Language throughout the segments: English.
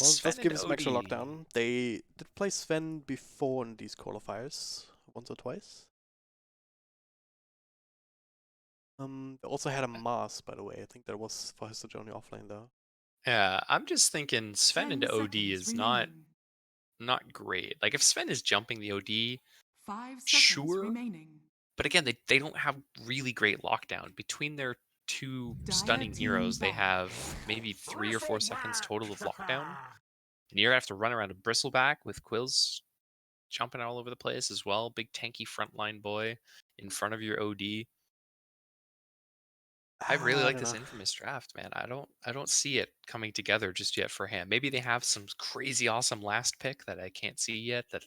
Well, it does Sven and give us some extra OD. lockdown. They did play Sven before in these qualifiers, once or twice. They also had a Mars, by the way. I think that was for his journey offline though. Yeah, I'm just thinking Sven 10 into OD seconds is remaining. not great. Like if Sven is jumping the OD, 5 seconds sure. remaining. But again, they don't have really great lockdown. Between their two Dire stunning team heroes, they ban. have maybe 3 or 4 seconds total of lockdown. And you're gonna have to run around a bristleback with Quills jumping all over the place as well. Big tanky frontline boy in front of your OD. I really I like don't this know. infamous draft, man. I don't see it coming together just yet for him. Maybe they have some crazy awesome last pick that I can't see yet that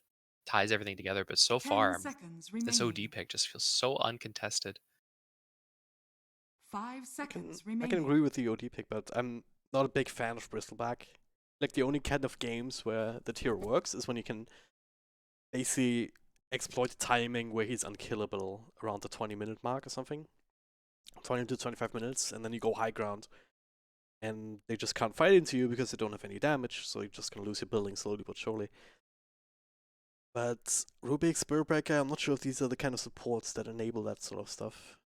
ties everything together. But so 10 far, seconds this OD remaining. pick just feels so uncontested. 5 I can seconds I can agree remaining. with the OD pick, but I'm not a big fan of Bristleback. Like the only kind of games where the tier works is when you can basically exploit the timing where he's unkillable around the 20-minute mark or something. 20 to 25 minutes, and then you go high ground. And they just can't fight into you because they don't have any damage, so you're just gonna lose your building slowly but surely. But Rubik, Spiritbreaker, I'm not sure if these are the kind of supports that enable that sort of stuff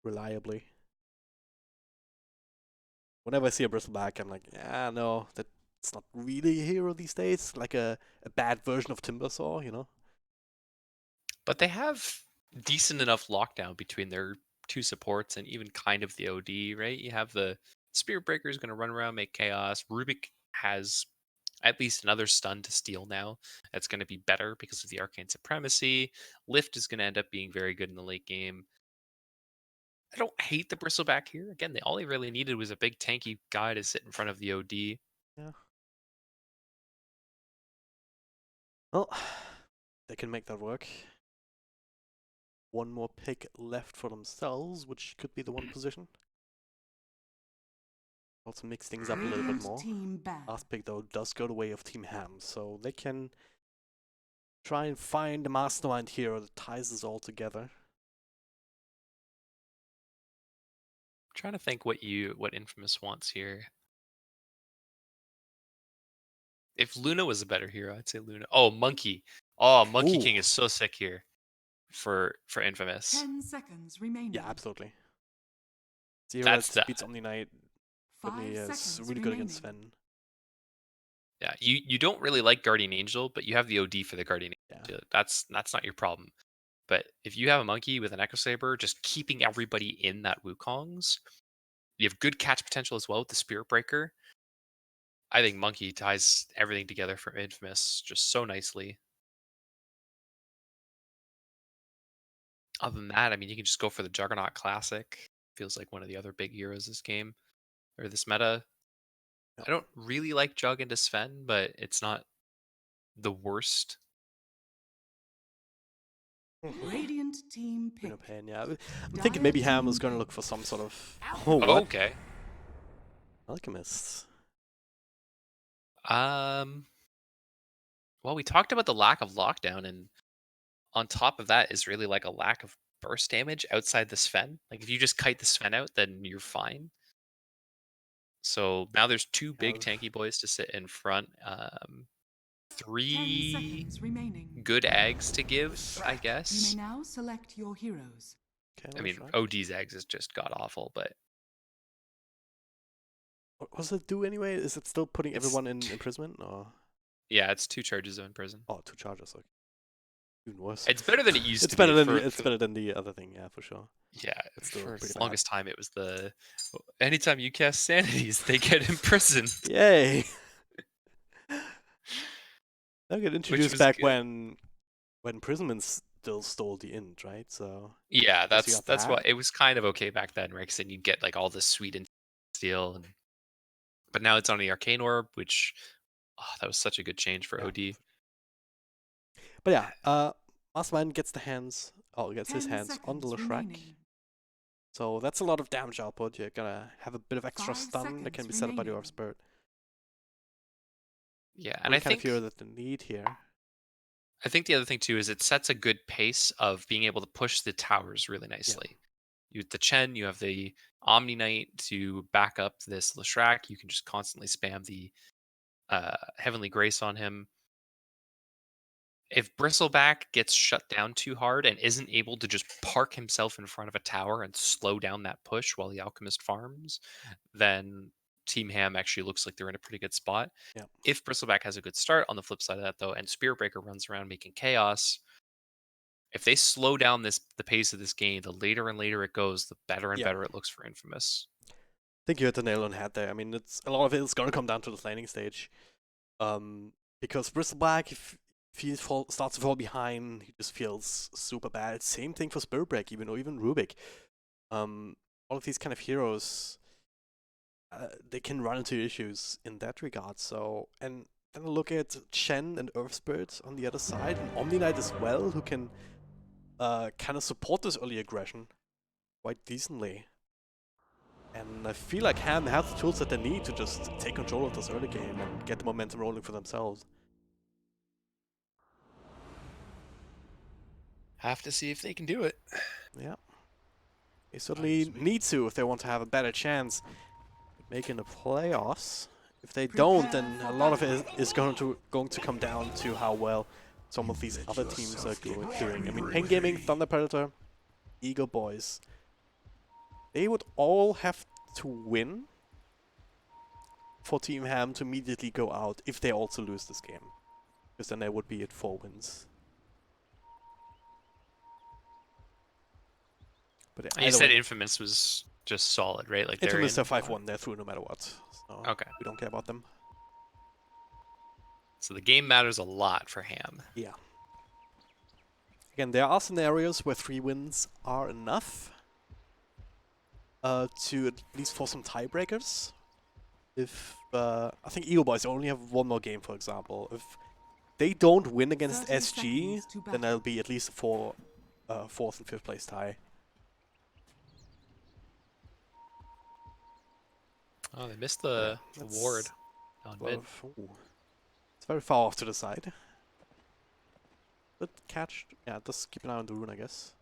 reliably. Whenever I see a Bristleback, I'm like, yeah, no, that's not really a hero these days. Like a bad version of Timbersaw, you know? But they have decent enough lockdown between their two supports and even kind of the OD, right? You have the Spirit Breaker is going to run around, make chaos. Rubik has at least another stun to steal now. That's going to be better because of the Arcane Supremacy. Lift is going to end up being very good in the late game. I don't hate the Bristleback here. Again, all they really needed was a big tanky guy to sit in front of the OD. Yeah. Well, they can make that work. One more pick left for themselves, which could be the one position. Also mix things up a little bit Radiant more. team ban. Last pick, though, does go the way of Team Ham, so they can try and find the mastermind hero that ties us all together. I'm trying to think what Infamous wants here. If Luna was a better hero, I'd say Luna. Oh, Monkey. Oh, Monkey Ooh. King is so sick here for Infamous. 10 seconds remaining. Yeah, absolutely. Zero That's that the beats Omni Knight. 5 Omni is seconds really good remaining. against Sven. yeah. You don't really like Guardian Angel, but you have the OD for the Guardian Angel. Yeah. That's not your problem. But if you have a Monkey with an Echo Saber, just keeping everybody in that Wukong's, you have good catch potential as well with the Spirit Breaker. I think Monkey ties everything together for Infamous just so nicely. Other than that, I mean, you can just go for the Juggernaut Classic. Feels like one of the other big heroes this game or this meta. Yeah. I don't really like Jug into Sven, but it's not the worst. Radiant team pick. No pain, yeah. I'm thinking maybe Ham is going to look for some sort of... Oh, what? Okay. Alchemists. Well, we talked about the lack of lockdown, and on top of that is really like a lack of burst damage outside the Sven. Like if you just kite the Sven out, then you're fine. So now there's two big tanky boys to sit in front. 10 Three seconds remaining. good eggs to give, I You may guess. now select your heroes. Okay, I mean, Shrek. OD's eggs is just god awful, but What does it do anyway? Is it still putting it's everyone in imprisonment? Or... yeah, it's 2 charges of imprison. Oh, 2 charges. Okay. Even worse. It's better than it used It's to better be. than it's better than the other thing, yeah, for sure. Yeah, It's still for pretty the bad. longest time it was the anytime you cast sanities, they get imprisoned. Yay! They'll get Which introduced was back good. when imprisonment still stole the int, right? So Yeah, guess you got that's that. why it was kind of okay back then, right? Because then you'd get like all the sweet and steel, but now it's on the arcane orb, which that was such a good change for Yeah. OD. But yeah, Mastermind gets his hands on the Leshrac. So that's a lot of damage output. You're gonna have a bit of extra 5 stun that can be set up by the Orb Spirit. Yeah, and I think hero that they need here. I think the other thing too is it sets a good pace of being able to push the towers really nicely. Yeah. You have the Chen, you have the Omni Knight to back up this Leshrac. You can just constantly spam the Heavenly Grace on him. If Bristleback gets shut down too hard and isn't able to just park himself in front of a tower and slow down that push while the Alchemist farms, then Team Ham actually looks like they're in a pretty good spot. Yeah. If Bristleback has a good start on the flip side of that, though, and Spiritbreaker runs around making chaos, if they slow down the pace of this game, the later and later it goes, the better and better it looks for Infamous. I think you hit the nail on the head there. I mean, it's a lot of it is going to come down to the laning stage. Because Bristleback, if he starts to fall behind, he just feels super bad. Same thing for Spiritbreak, even Rubik. All of these kind of heroes, they can run into issues in that regard. So, and then look at Chen and Earth Spirit on the other side, and Omni Knight as well, who can kind of support this early aggression quite decently. And I feel like Ham has the tools that they need to just take control of this early game and get the momentum rolling for themselves. Have to see if they can do it. Yeah. They certainly need to if they want to have a better chance at making the playoffs. If they don't, then a lot of it is going to come down to how well some of these other teams are doing. I mean, Pain Gaming, Thunder Predator, Eagle Boys, they would all have to win for Team Ham to immediately go out if they also lose this game. Because then they would be at 4 wins. But You said Infamous was just solid, right? Like Infamous are 5-1, they're through no matter what. So okay. We don't care about them. So the game matters a lot for Ham. Yeah. Again, there are scenarios where 3 wins are enough to at least force some tiebreakers. If I think Eagle Boys only have 1 more game, for example. If they don't win against SG, then there'll be at least a 4th and 5th place tie. Oh, they missed the ward on mid. It's very far off to the side. But catch, yeah, just keep an eye on the rune, I guess.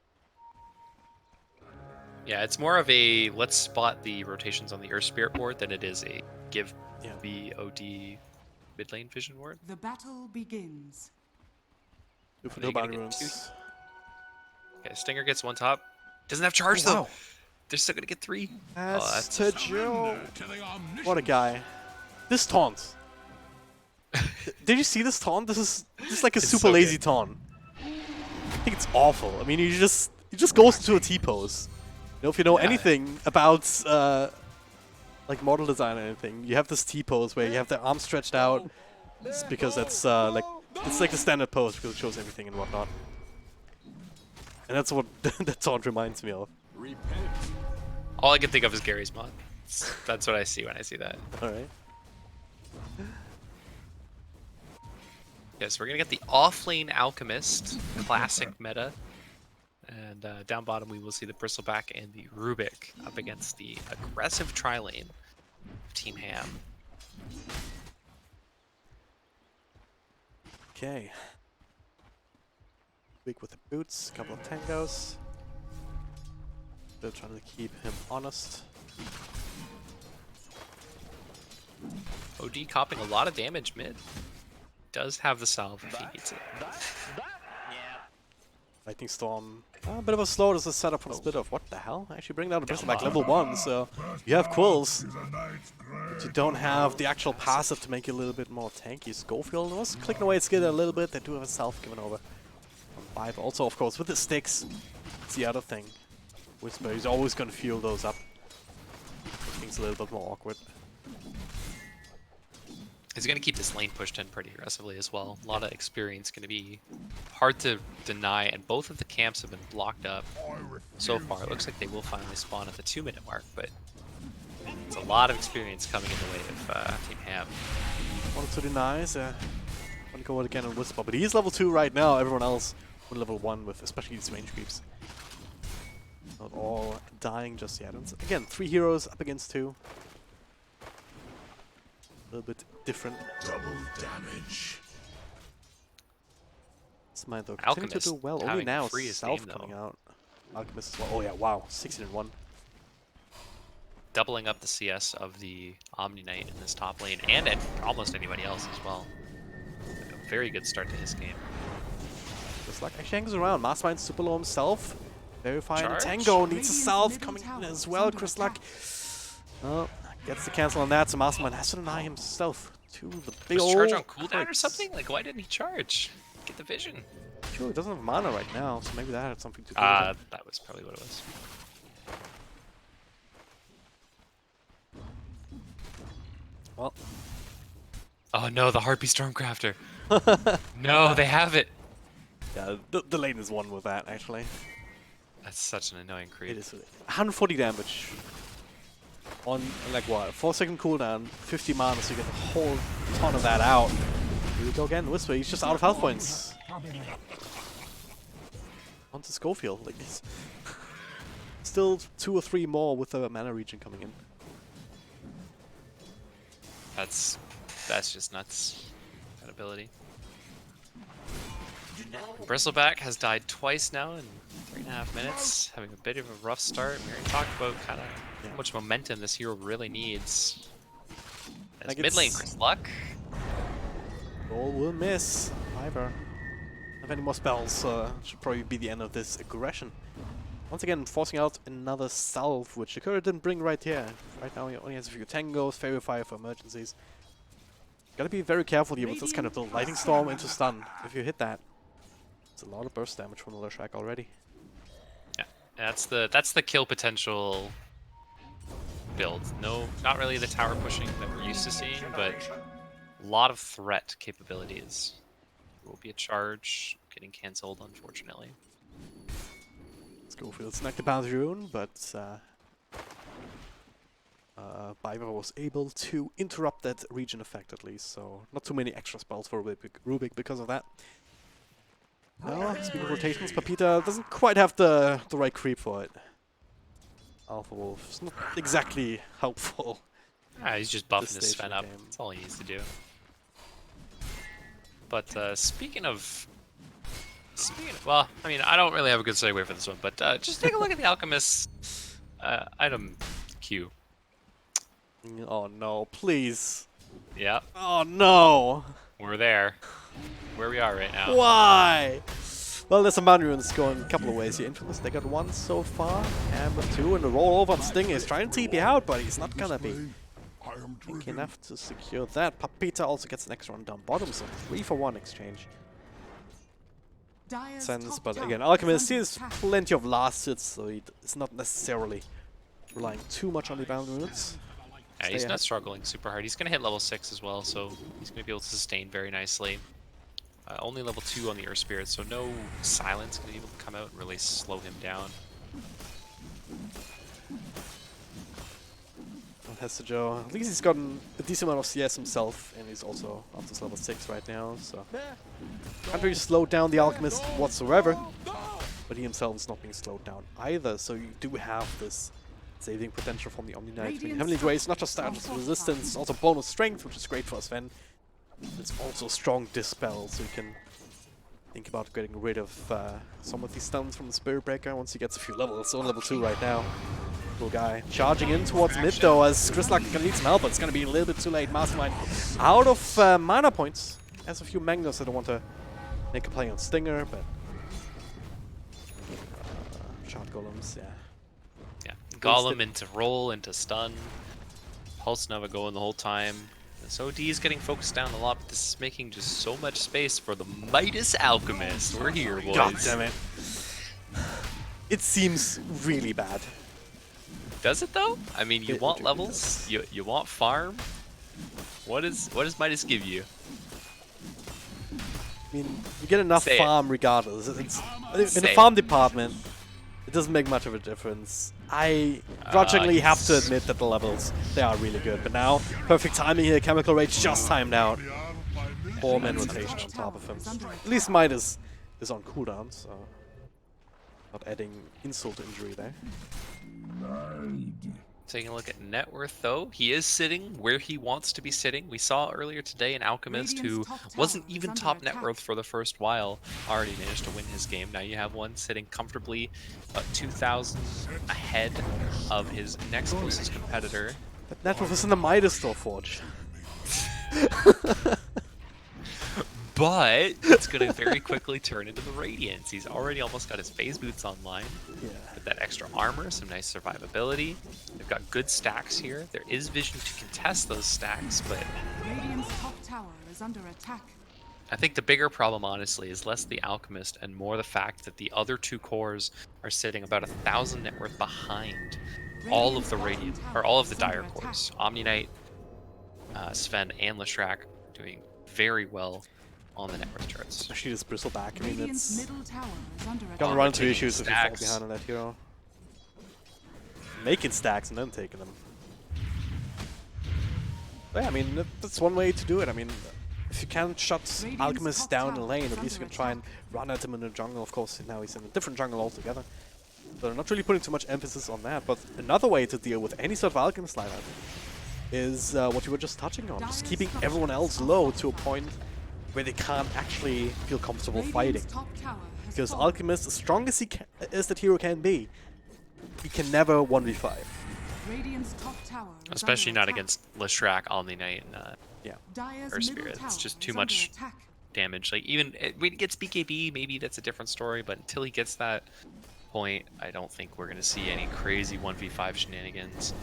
Yeah, it's more of a let's spot the rotations on the Earth Spirit ward than it is a give the OD mid lane vision ward. The battle begins. No boundary runes. Okay, Stinger gets 1 top. Doesn't have charge though. Wow. They're still gonna get 3. That's Joe. What a guy. This taunt. Did you see this taunt? This is like a super so lazy good. taunt. I think it's awful. I mean, he just goes into a T-pose. You know, if you know anything about like model design or anything, you have this T-pose where you have the arms stretched out. It's because it's like the standard pose because it shows everything and whatnot. And that's what that taunt reminds me of. All I can think of is Gary's mod. That's what I see when I see that. Alright. Yes, we're gonna get the off-lane Alchemist, classic meta. And down bottom we will see the Bristleback and the Rubik up against the aggressive tri-lane of Team Ham. Okay. Big with the boots, couple of tangos. Still trying to keep him honest. OD copping a lot of damage mid. Does have the salve if he needs it. Lightning Storm. A bit of a slow as a setup for the split off. What the hell? Actually bring down the Bristleback level 1, so you have Quills. But you don't have the actual passive to make you a little bit more tanky. Schofield was clicking away at Skid a little bit. They do have a self given over from 5. Also, of course, with the sticks, it's the other thing. Whisper, he's always going to fuel those up. Make things a little bit more awkward. He's going to keep this lane pushed in pretty aggressively as well. A lot of experience going to be hard to deny, and both of the camps have been blocked up so far. It looks like they will finally spawn at the 2-minute mark, but it's a lot of experience coming in the way of Team Ham. Wanted to deny, want to go again on Whisper, but he is level 2 right now. Everyone else with level 1, with especially these range creeps. Not all dying just yet. And again, 3 heroes up against 2. A little bit different. Double damage. Smite though continue to do well. Only now Self coming out. Alchemist as well. Oh yeah, wow. 16-1. doubling up the CS of the Omni Knight in this top lane, and almost anybody else as well. A very good start to his game. Just like actually hangs around. Mastermind super low himself. Verifying Charge? Tango needs a self coming in as well. Chris Luck gets the cancel on that, so Mastermind has to deny himself to the big Was old charge on cooldown or crits. something? Like, why didn't he charge? Get the vision. Sure, he doesn't have mana right now, so maybe that had something to do with it. That was probably what it was. Well, Oh no, the Harpy Stormcrafter. No, they have it. yeah, the lane is one with that actually. That's such an annoying creep. It is 140 damage on like what 4-second cooldown, 50 mana, so you get a whole ton of that out. Here we go again, Whisper. He's just out of health points. Onto Schofield, like this. Still 2 or 3 more with the mana regen coming in. That's just nuts. That ability. Bristleback has died twice now in 3.5 minutes, having a bit of a rough start. We already talked about kind of how much momentum this hero really needs. As Like mid lane, it's- Chris Luck. Goal will miss. Either have any more spells, should probably be the end of this aggression. Once again, forcing out another salve, which Akira didn't bring right here. Right now, he only has a few tangos, Fairy Fire for emergencies. Gotta be very careful here with this kind of the Lightning Storm into stun. If you hit that, it's a lot of burst damage from the Leshrac already. Yeah, that's the kill potential build. No, not really the tower pushing that we're used to seeing, but a lot of threat capabilities. There will be a charge getting cancelled, unfortunately. Schofield snagged the Bounty Rune, but Biver was able to interrupt that region effect at least, so not too many extra spells for Rubik because of that. Now, speaking of rotations, Papita doesn't quite have the right creep for it. Alpha Wolf is not exactly helpful. He's just buffing This his stage Sven of up. the game. That's all he needs to do. But speaking of, well, I mean, I don't really have a good segue for this one, but just take a look at the Alchemist's item queue. Oh no, please. Yeah, Oh no! we're there. Where we are right now. Why? Well, there's some Bounty Runes going a couple of ways here. Infamous, they got 1 so far, Amber 2, and the roll over on Sting is trying to TP out, but he's not gonna be big enough to secure that. Papita also gets an extra one down bottom, so 3-for-1 exchange. Sense, but again, Alchemist, he has plenty of last hits, so it's not necessarily relying too much on the Bounty Runes. Yeah, he's Stay not ahead. struggling super hard. He's going to hit level 6 as well, so he's going to be able to sustain very nicely. Only level 2 on the Earth Spirit, so no silence going to be able to come out and really slow him down. Hester Joe, at least he's gotten a decent amount of CS himself, and he's also up to level 6 right now, so can't really slow down the Alchemist whatsoever, but he himself is not being slowed down either, so you do have this saving potential from the Omni Knight. I mean, Heavenly Grace, not just status resistance, also bonus strength, which is great for Sven. It's also strong dispel, so you can think about getting rid of some of these stuns from the Spirit Breaker once he gets a few levels. So on level 2 right now. Cool guy. Charging in towards mid though, as Chris Luck can need some help, but it's going to be a little bit too late. Mastermind out of mana points. Has a few Magnus that don't want to make a play on Stinger, but Shard Golems, yeah. Yeah, Golem into roll, into stun. Pulse Nova going the whole time. So OD is getting focused down a lot, but this is making just so much space for the Midas Alchemist. We're here, boys. God damn it. It seems really bad. Does it though? I mean, you It want really levels, you want farm. What does Midas give you? I mean, you get enough Say it. farm regardless. It's, in the Say it. farm department, it doesn't make much of a difference. I grudgingly have to admit that the levels, they are really good. But now, perfect timing here. Chemical Rage just timed out. 4-man rotation on top of him. At least Midas is on cooldown, so not adding insult to injury there. Taking a look at net worth, though, he is sitting where he wants to be sitting. We saw earlier today an Alchemist who Radiant's top tower wasn't is even under top net attack. worth for the first while, already managed to win his game. Now you have one sitting comfortably about 2,000 ahead of his next closest competitor. That net worth is in the Midas store, Forge. But it's going to very quickly turn into the Radiance. He's already almost got his phase boots online. Yeah. With that extra armor, some nice survivability. They've got good stacks here. There is vision to contest those stacks, but Radiant's top tower is under attack. I think the bigger problem, honestly, is less the Alchemist and more the fact that the other two cores are sitting about 1,000 net worth behind all of the Radiant, or all of the Dire cores. Omni Knight, Sven, and Leshrac doing very well on the net worth charts. Especially this Bristleback. I mean, Radiant's it's middle tower is under gonna attack. run into taking issues if you fall stacks. behind on that hero. Making stacks and then taking them. But yeah, I mean, that's one way to do it. I mean, if you can't shut Radiant's Alchemist top down in the tower lane, is at least you under can try and run at him in the jungle. Of course, now he's in a different jungle altogether. So they're not really putting too much emphasis on that. But another way to deal with any sort of Alchemist lineup is what you were just touching on. Just keeping everyone else low to a point where they can't actually feel comfortable fighting. Radiant's top tower has Because fallen. Alchemist, as strong as as that hero can be, he can never 1v5. Radiant's top tower is Especially under not attack. against Leshrac, Omni Knight, and Yeah. Dire's Earth middle Spirit. It's tower just is too under much attack. damage. Like, even when he gets BKB, maybe that's a different story, but until he gets that point, I don't think we're going to see any crazy 1v5 shenanigans.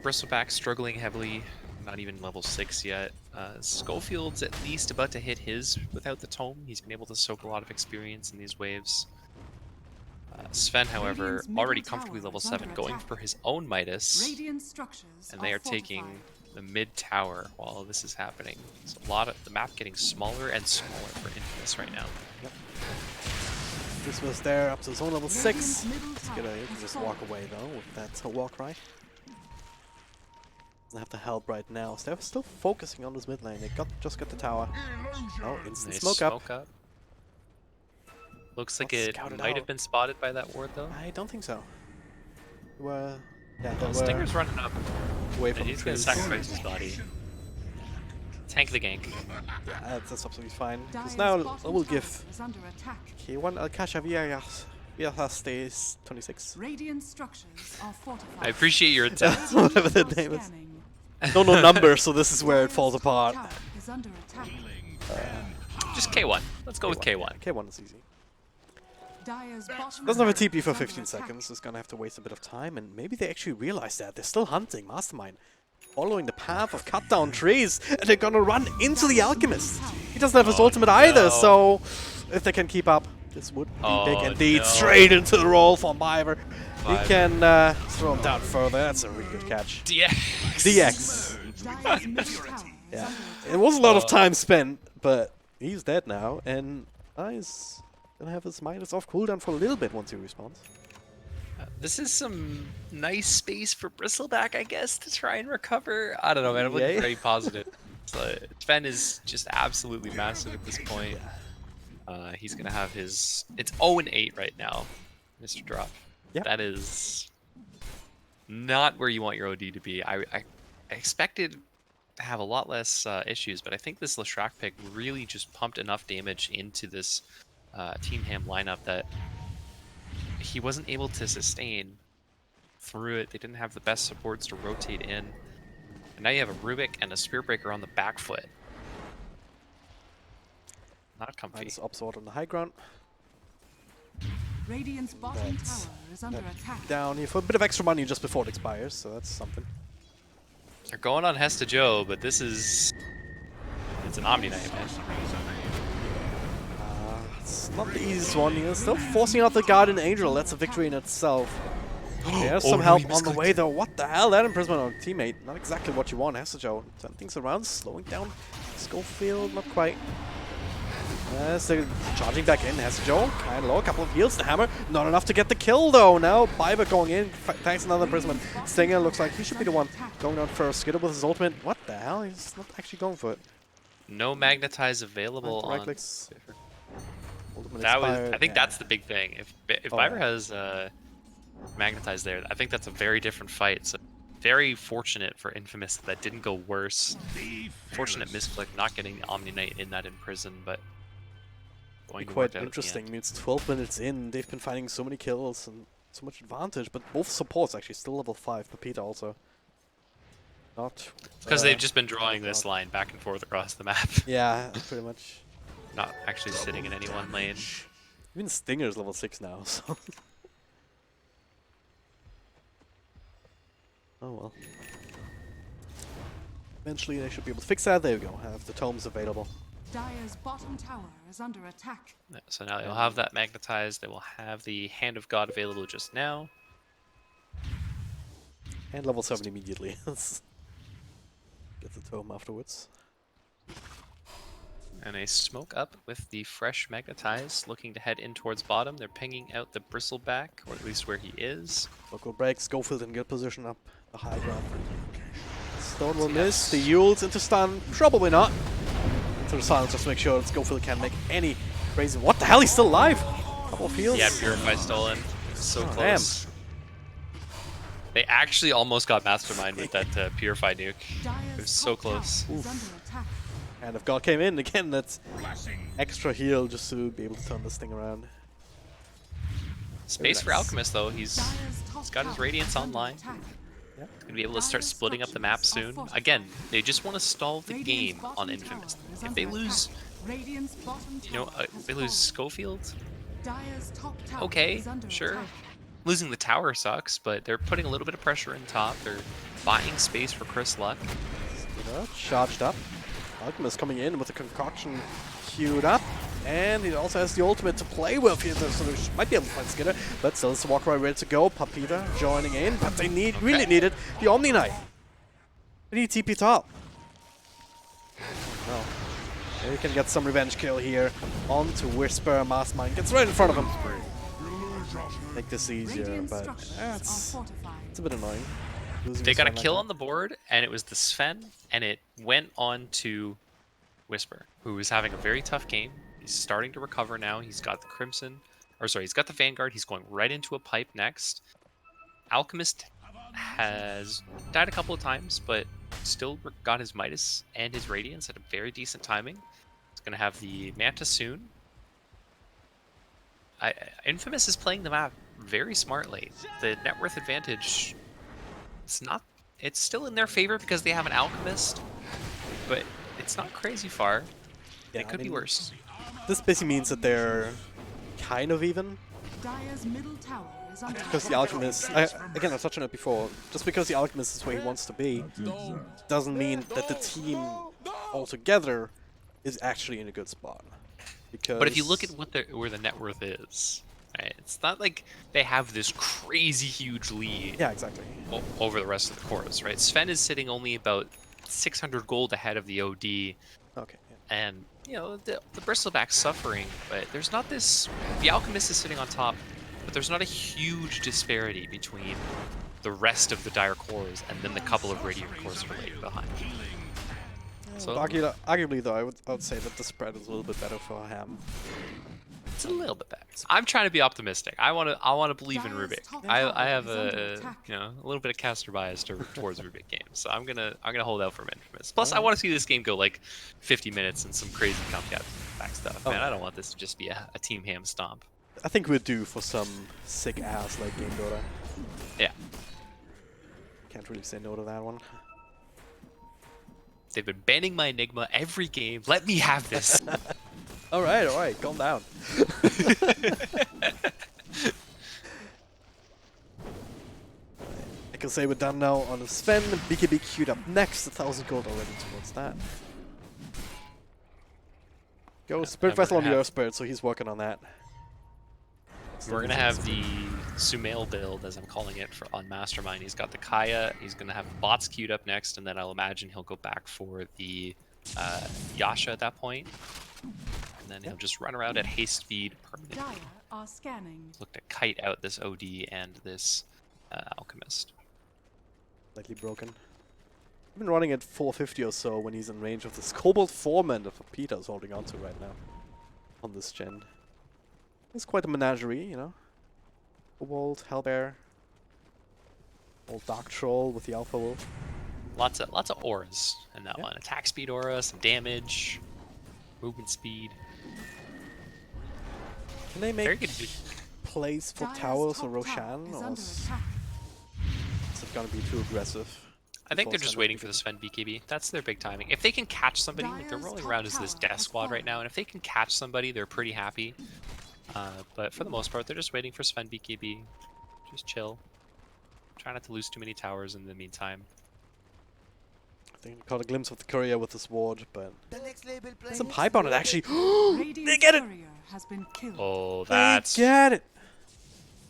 Bristleback struggling heavily, not even level 6 yet. Schofield's at least about to hit his without the tome. He's been able to soak a lot of experience in these waves. Sven, however, Radiant's middle already tower comfortably level is 7, under going attack. for his own Midas. Radiant structures And they are taking fortified. the mid tower while this is happening. It's a lot of the map getting smaller and smaller for Infamous right now. Yep. This was there up to zone level 6. Radiant's middle Let's tower get a, you can has just fallen. walk away though with that war cry. Doesn't have the help right now, so they're still focusing on this mid lane. They just got the tower. Oh, instant Nice smoke up. Looks like Not it scouted might out. have been spotted by that ward though. I don't think so. Well, yeah, they were Stinger's running up. away And from the he's going to trees. sacrifice his body. Tank the gank. Yeah, that's absolutely fine. Because Dire's now bottom I will tower give is under attack. K1 Alcasha Via stays 26. Radiant structures are fortified. I appreciate your attempt. Whatever the Radiant name is. scanning. Don't know numbers, so this is where it falls Dire's top apart. tower is under attack. Just K1. Let's go with K1. K1 is easy. Dire's bottom Doesn't have a tower TP for is under 15 attack. seconds. It's gonna have to waste a bit of time, and maybe they actually realize that. They're still hunting Mastermind, following the path of cut down trees, and they're gonna run into the Alchemist. He doesn't have his Oh, ultimate either, no. so if they can keep up, this would be big Oh, indeed. no. Straight into the roll from Biver. He Biver. can throw him down further. That's a really good catch. DX. DX. Dire's middle tower is Yeah. under attack. It was a lot of time spent, but he's dead now, and he's gonna have his Midas off cooldown for a little bit once he respawns. This is some nice space for Bristleback, I guess, to try and recover. I don't know, man. I'm looking Yay. very positive. So, Sven is just absolutely massive at this point. He's going to have his... It's 0-8 right now, Mr. Drop. Yep. That is not where you want your OD to be. I expected to have a lot less issues, but I think this Leshrac pick really just pumped enough damage into this Team Ham lineup that he wasn't able to sustain through it. They didn't have the best supports to rotate in. And now you have a Rubik and a Spear Breaker on the back foot. Not comfy. Minus Upsword on the high ground. Radiant's bottom That's- tower is under attack. Down here for a bit of extra money just before it expires, so that's something. They're going on Hesta Joe, but this is... It's an Omni Knight, man. It's not the easiest one here. Still forcing out the Guardian Angel. That's a victory in itself. There's Oh, some no, help he on the misclicked. way though. What the hell? That imprisonment on a teammate. Not exactly what you want. Joe turning things around, slowing down Schofield. Not quite. So charging back in. Joe kind of low. A couple of heals. The hammer. Not enough to get the kill though. Now Biber going in. Thanks another imprisonment. Stinger looks like he should be the one going down first. Skidder with his ultimate. What the hell? He's not actually going for it. No Magnetize available Right on... clicks. Ultimate That was... expired. I think Yeah. that's the big thing. If Oh, Biber yeah. has magnetized there. I think that's a very different fight. So very fortunate for Infamous that didn't go worse. Fortunate misclick not getting the Omni Knight in that Imprison, but going to work Quite out interesting. at I mean, it's 12 minutes in. They've been finding so many kills and so much advantage, but both supports actually still level 5. Pepita also. Not. because they've just been drawing oh this God. line back and forth across the map, Yeah, pretty much. not actually sitting in any one lane. Even Stinger's level 6 now, so. Oh well. Eventually they should be able to fix that. There we go. Have the tomes available. Dire's bottom tower is under attack. Yeah, so now they'll have that magnetized. They will have the Hand of God available just now. And level 7 immediately. Get the tome afterwards. And a smoke up with the fresh magnetized, looking to head in towards bottom. They're pinging out the Bristleback, or at least where he is. Local breaks. Schofield in good position up the high ground. Stone will miss. The Yules into stun. Probably not. Into the silence just to make sure that Schofield can't make any crazy. What the hell? He's still alive. Couple of heals. Yeah, Purify stolen. So Oh, close. They actually almost got Mastermind with that Purify nuke. Dire's It was so top tower close. is under attack. And if God came in again, that's extra heal just to be able to turn this thing around. Space for nice. Alchemist though. He's got his Radiance online. Yeah. Gonna be able to start splitting up the map soon. Again, they just want to stall the game on Infamous. If they lose, you know, if they lose Schofield, okay, sure. Losing the tower sucks, but they're putting a little bit of pressure in top. They're buying space for Chris Luck. Charged up. Alchemist coming in with the concoction queued up. And he also has the ultimate to play with here, so they might be able to find Skinner. But still, it's a Walker ready to go. Papita joining in, but they really needed the Omni Knight. They need TP top. No. They can get some revenge kill here. On to Whisper. Mastermind gets right in front of him. Make this easier, but it's a bit annoying. Losing They got a Sven like kill that. on the board, and it was the Sven, and it went on to Whisper, who is having a very tough game. He's starting to recover now. He's got the Crimson, or sorry, he's got the Vanguard. He's going right into a pipe next. Alchemist has died a couple of times, but still got his Midas and his Radiance at a very decent timing. He's going to have the Manta soon. Infamous is playing the map very smartly. The net worth advantage, it's still in their favor because they have an Alchemist, but it's not crazy far. Yeah, It could be worse. This basically means that they're kind of even. Dire's middle tower is under Because the Alchemist, again, I touched on it before, just because the Alchemist is where he wants to be, doesn't mean that the team altogether is actually in a good spot. Because But if you look at where the net worth is, right, it's not like they have this crazy huge lead yeah, exactly. over the rest of the course, right? Sven is sitting only about 600 gold ahead of the OD, Okay. Yeah. and you know the Bristleback's suffering, but there's not this. The Alchemist is sitting on top, but there's not a huge disparity between the rest of the Dire cores and then the couple of Radiant cores right behind. So Arguably, though, I would say that the spread is a little bit better for Ham. it's a little bit better. I'm trying to be optimistic. I want to believe in Rubik. I have a a little bit of caster bias towards Rubik games, so I'm gonna hold out for Infamous. Plus, I want to see this game go like 50 minutes and some crazy back stuff. Man, I don't want this to just be a Team Ham stomp. I think we're due for some sick ass like game Dota. Yeah, Can't really say no to that one. they've been banning my Enigma every game. Let me have this. All right, calm down. I can say we're done now on the Sven. BKB queued up next. 1,000 gold already towards that. Go Spirit and we're Vessel on gonna the have- Earth Spirit, so he's working on that. We're gonna have the Sumail build, as I'm calling it, on Mastermind. He's got the Kaya. He's gonna have the bots queued up next, and then I'll imagine he'll go back for the Yasha at that point, and then he'll just run around at haste speed permanently. Dire are scanning. Look to kite out this OD and this Alchemist. Slightly broken. I've been running at 450 or so when he's in range of this Cobalt Foreman that Peter's holding on to right now on this gen. It's quite a menagerie, you know. Cobalt, Hellbear, Old Dark Troll with the Alpha Wolf. Lots of auras in that Yeah. one. Attack speed aura, some damage, movement speed. Can they Very make good. plays for Dire's towers top or tower Roshan, is or under is attack. it gonna be too aggressive? I think before they're just Sven waiting BKB? for the Sven BKB. That's their big timing. If they can catch somebody, like they're Dire's rolling top around as this tower death has squad right fallen. now, and if they can catch somebody, they're pretty happy. But for the most part, they're just waiting for Sven BKB. Just chill. Try not to lose too many towers in the meantime. I think we caught a glimpse of the courier with the sword, but The next label there's some plays. hype on it actually. Radiant's get it! courier has been killed. Oh, They get it!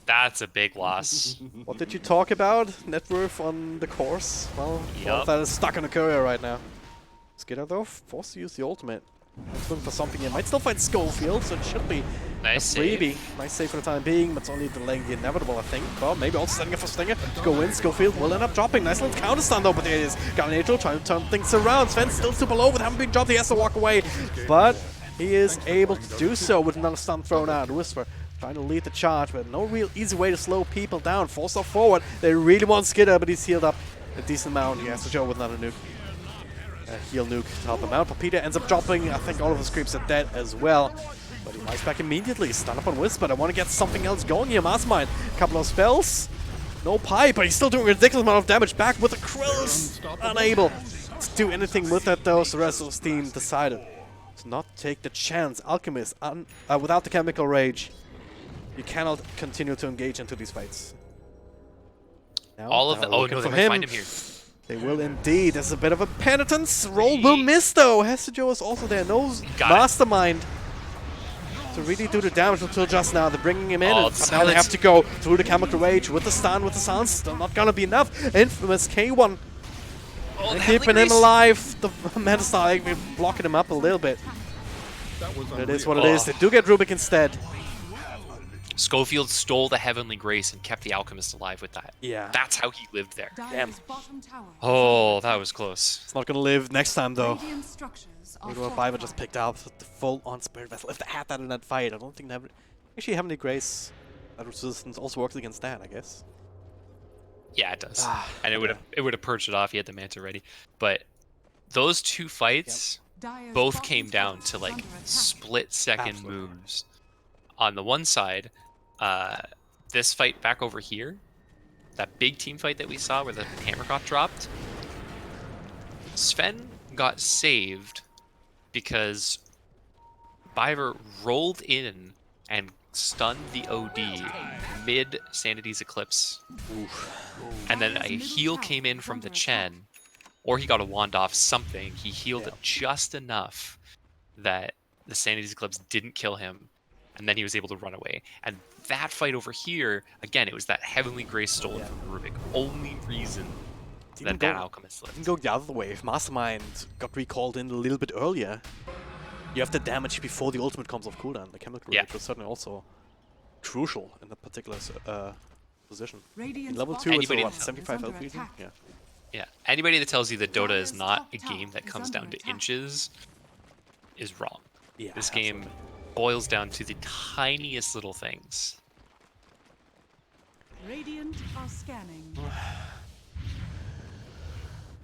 that's a big loss. What did you talk about? Net worth on the course? Well, all Yup. of that is stuck on the courier right now. Skidder though, forced to use the ultimate. He's looking for something here. Might still find Schofield, so it should be Nice a freebie. save. Nice save for the time being, but it's only delaying the inevitable, I think. Well, maybe also setting up for Stinger to go in. Schofield will end up dropping. Nice little counter stun though, but there it is. Galinator trying to turn things around. Sven's still super low with having been dropped. He has to walk away, but he is able to do so with another stun thrown out. Whisper trying to lead the charge, but no real easy way to slow people down. Forced off forward. They really want Skidder, but he's healed up a decent amount. He has to show with another nuke. Heal nuke to help him out. Papita ends up dropping. I think all of his creeps are dead as well. But he lies back immediately. Stun up on Whisper. I want to get something else going here. Mastermind. Couple of spells. No pipe, but he's still doing a ridiculous amount of damage back with the Krills. Unable to do anything with that though, so the rest of his team decided to not take the chance. Alchemist, without the Chemical Rage, you cannot continue to engage into these fights. Now, All of they're the. Oh looking no, they for might find him here. They will indeed. There's a bit of a penitence. Roll will miss though. Hestejo is also there. No Got it. Mastermind to really do the damage until just now. They're bringing him in. Oh, And the now they have silence. to go through the Chemical Rage with the stun, with the sounds. Still not gonna be enough. Infamous K1 Oh, and the keeping Heavenly him Grace. alive. The Metastar blocking him up a little bit. But it is what it is. They do get Rubik instead. Schofield stole the Heavenly Grace and kept the Alchemist alive with that. Yeah. That's how he lived there. Dire's bottom tower is Oh, under that was close. It's not gonna live next time though. Radiant structures are Maybe what Biva fortified. just picked up the full-on Spirit Vessel. If they had that in that fight, I don't think they have... Actually, Heavenly Grace, that resistance also works against that, I guess. Yeah, it does. Ah, And it would have purged it off. He had the Manta ready. But those two fights Dire's both bottom came down tower to is like under attack. split-second Absolutely. moves. On the one side, this fight back over here, that big team fight that we saw where the hammer got dropped, Sven got saved because Biver rolled in and stunned the OD mid Sanity's Eclipse. And then a heal came in from the Chen, or he got a wand off something. He healed it just enough that the Sanity's Eclipse didn't kill him, and then he was able to run away. And that fight over here, again, it was that Heavenly Grace stolen from Rubik. Only reason Didn't that go- Alchemist lived. can go the other way. If Mastermind got recalled in a little bit earlier, you have the damage before the ultimate comes off cooldown. The Chemical Yeah. Rage was certainly also crucial in that particular position. In Radiant's level bottom 2, it's Anybody what, tower is 75 under LP? attack. Yeah. Yeah, anybody that tells you that Dota is Dire's not top a game tower that is comes under down to attack. inches is wrong. Yeah, This game boils down to the tiniest little things. Radiant are scanning.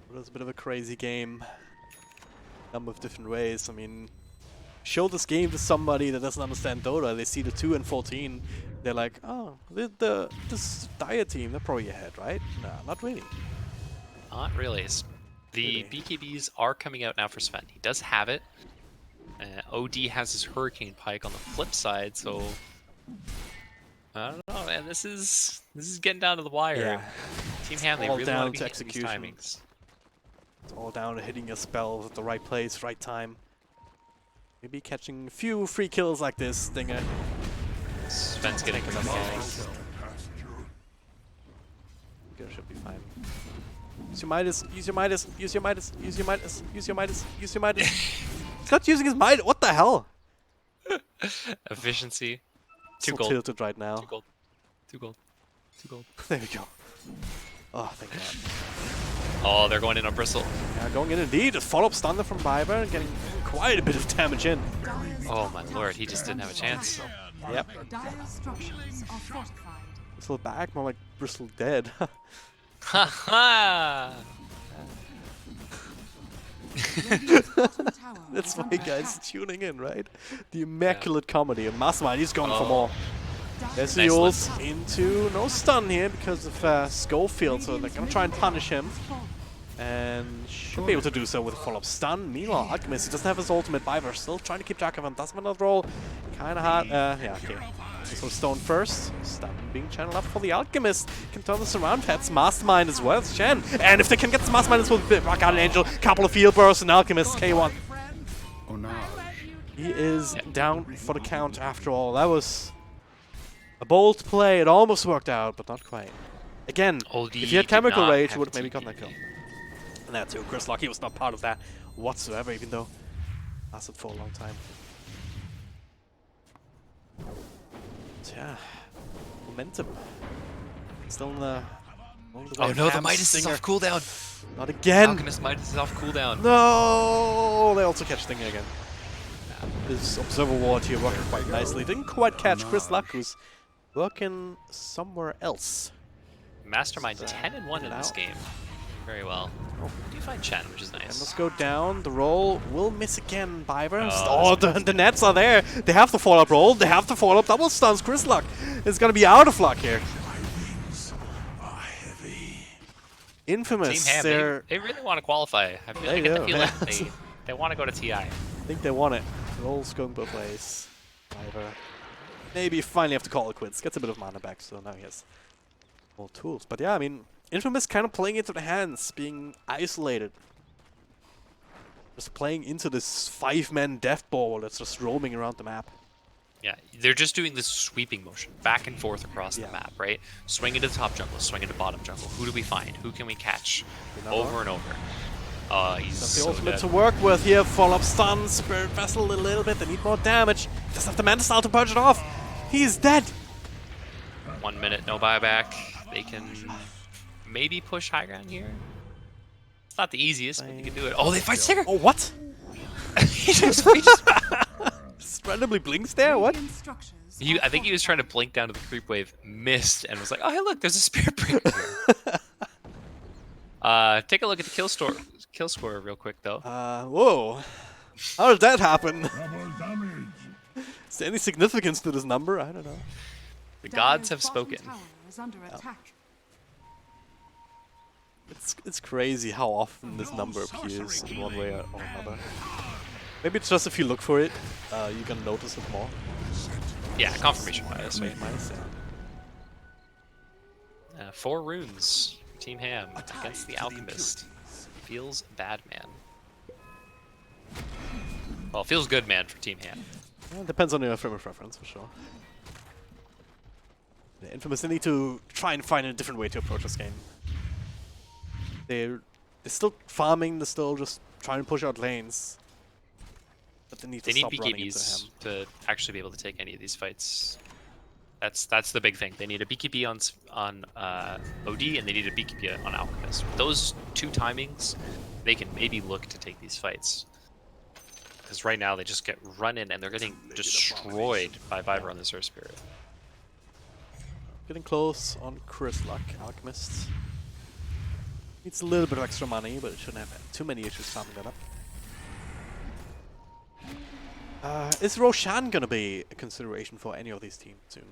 It was a bit of a crazy game. Number of different ways. I mean, show this game to somebody that doesn't understand Dota. They see the 2 and 14. They're like, oh, this Dire team, they're probably ahead, right? No, not really. Not really. The Really? BKBs are coming out now for Sven. He does have it. OD has his Hurricane Pike on the flip side, so I don't know, man. This is getting down to the wire. Yeah. Team Ham, they all really down want to to be hitting these execution. timings. It's all down to hitting your spells at the right place, right time. Maybe catching a few free kills like this, Stinger. Sven's getting Taking some them games. It should be fine. Use your Midas, use your Midas, use your Midas, use your Midas, use your Midas, use your Midas. He's not using his Midas. What the hell? Efficiency. So 2 gold. tilted right now. 2 gold. 2 gold. 2 gold. There we go. Oh, thank God. Oh, they're going in on Bristle. Yeah, going in indeed. A follow-up stunner from Biber, getting quite a bit of damage in. Dire's Oh top my tower lord, he is just didn't have a under chance. attack. Yep. Dire's structures are fortified. Bristle back, more like Bristle dead. Ha ha! Radiant's bottom tower That's is why under guys attack. tuning in, right? The immaculate comedy of Mastermind. He's going for Oh. more. There's the Nice Yules into no stun here because of Schofield, so they're gonna try and punish him. And should be able to do so with a follow-up stun. Meanwhile, Alchemist, he doesn't have his ultimate. Viper still trying to keep track of him. Doesn't want to roll. Kinda hard. Yeah, okay. So Stone first. Stun being channeled up for the Alchemist. Can turn this around. That's Mastermind as well. It's Chen. And if they can get the Mastermind as well, Rock Out an Angel. Couple of field bursts and Alchemist K1. Oh no. He is down for the count after all. That was a bold play. It almost worked out, but not quite. Again, Oldie if he had did Chemical not Rage, he have would have maybe gotten that TP. kill. And that too. Chris Lucky was not part of that whatsoever, even though it lasted for a long time. But yeah, momentum. Still in the. Oh no, the Midas is off cooldown. Not again. Alchemist Midas is off cooldown. No, they also catch Stinger again. This Observer Ward here working quite nicely. Didn't quite catch Chris Luck, who's working somewhere else. Mastermind 10-1 in this game. Very well. Do you find Chen, which is And nice. let's go down. The roll will miss again, Biver. Oh, The nets are there. They have the follow-up roll. They have the follow-up double stuns. Chris Luck is going to be out of luck here. Infamous. Team Ham, They're, they really want to qualify. I feel They I get the do, feeling yeah. they want to go to TI. I think they want it. Roll's going both ways. Biver. Maybe finally have to call it quits. Gets a bit of mana back, so now he has more tools. But yeah, I mean, Infamous kind of playing into the hands, being isolated. Just playing into this 5-man death ball that's just roaming around the map. Yeah, they're just doing this sweeping motion back and forth across Yeah. the map, right? Swing into top jungle, swing into bottom jungle. Who do we find? Who can we catch? Another Over and over. He's That's the so ultimate dead. to work with here. Follow-up stun, Spirit Vessel a little bit. They need more damage. Just have the Mana Style to purge it off. He's dead. 1 minute, no buyback. They can maybe push high ground here. It's not the easiest, but you can do it. Oh, they fight Stinger! Oh, what? he just Just randomly blinks there? What? Radiant structures I are think he was trying to blink down to the creep wave, missed, and was like, oh, hey, look, there's a Spirit Breaker here. Take a look at the kill score real quick, though. Whoa. How did that happen? Is there any significance to this number? I don't know. The Dire's gods have bottom spoken. tower is under attack. It's crazy how often this number appears in one way or another. Maybe it's just if you look for it, you can notice it more. Yeah, confirmation bias. Wait, minus, yeah. 4 runes. Team Ham against the Alchemist. Feels bad, man. Well, feels good, man, for Team Ham. Well, depends on your frame of reference, for sure. The Infamous, they need to try and find a different way to approach this game. They're still farming, they're still just trying to push out lanes. But they need to They need stop running into BKBs him. to actually be able to take any of these fights. That's the big thing. They need a BKB on OD, and they need a BKB on Alchemist. With those 2 timings, they can maybe look to take these fights. Because right now they just get run in, and they're getting destroyed by Viper on this Earth Spirit. Getting close on Chris Luck, Alchemist. Needs a little bit of extra money, but it shouldn't have too many issues farming that up. Is Roshan gonna be a consideration for any of these teams soon?